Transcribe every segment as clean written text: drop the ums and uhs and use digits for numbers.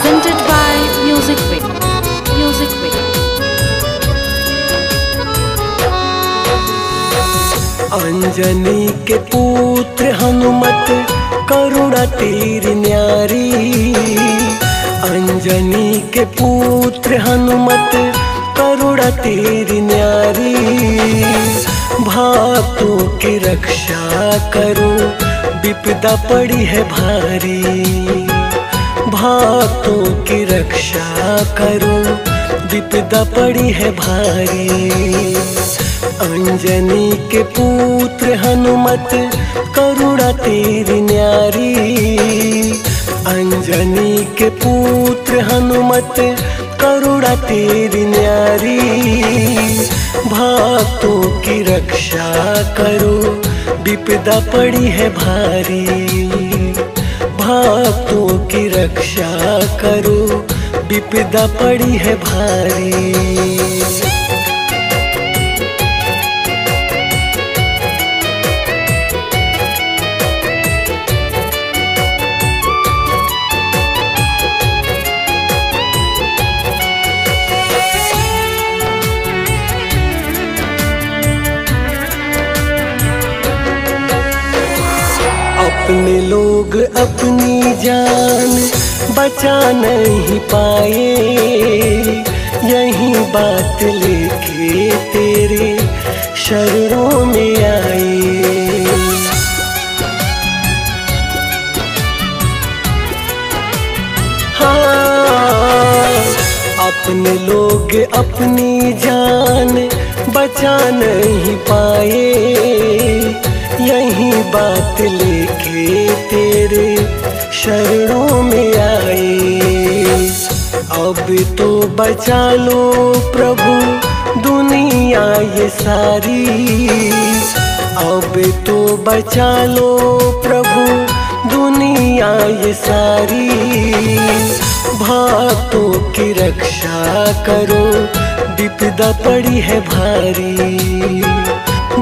Presented by Music Way. Music Way. Anjani के पुत्र हनुमत करुणा तेरी न्यारी। अंजनी के पुत्र हनुमत करुणा तेरी न्यारी। भक्तों की रक्षा करो विपदा पड़ी है भारी। भक्तों की रक्षा करो विपदा पड़ी है भारी। अंजनी के पुत्र हनुमत करुणा तेरी न्यारी। अंजनी के पुत्र हनुमत करुणा तेरी न्यारी। भक्तों की रक्षा करो विपदा पड़ी है भारी। भक्तों की रक्षा करो विपदा पड़ी है भारी। अपने लोग अपनी जान बचा नहीं पाए। यही बात लेके तेरे शरणों में आए। हाँ, अपने लोग अपनी जान बचा नहीं पाए। यही बात लेके तेरे शरणों में आए। अब तो बचा लो प्रभु दुनिया ये सारी। अब तो बचा लो प्रभु दुनिया ये सारी। भक्तों की रक्षा करो विपदा पड़ी है भारी।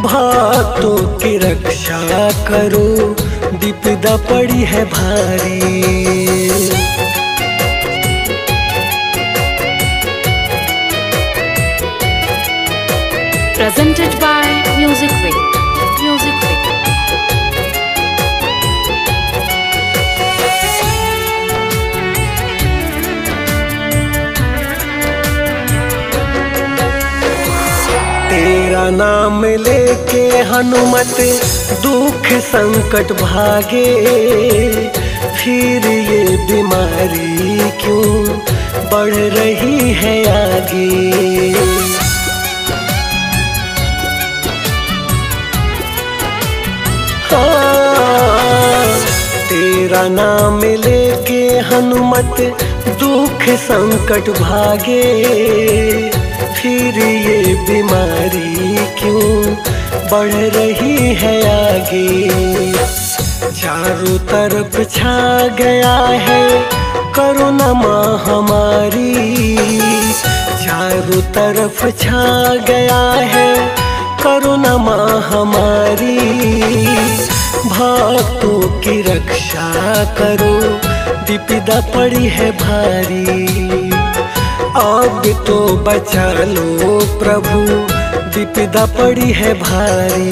भक्तों की रक्षा करो विपदा पड़ी है भारी। Presented by Music Way. Music Way. तेरा नाम लेके हनुमत दुख संकट भागे। फिर ये बीमारी क्यों बढ़ रही है आगे। हाँ, तेरा नाम लेके हनुमत दुख संकट भागे। फिर ये बीमारी क्यों बढ़ रही है आगे। चारों तरफ छा गया है कोरोना महामारी। चारों तरफ छा गया है कोरोना महामारी। भक्तों की रक्षा करो विपदा पड़ी है भारी। अब तो बचा लो प्रभु विपदा पड़ी है भारी।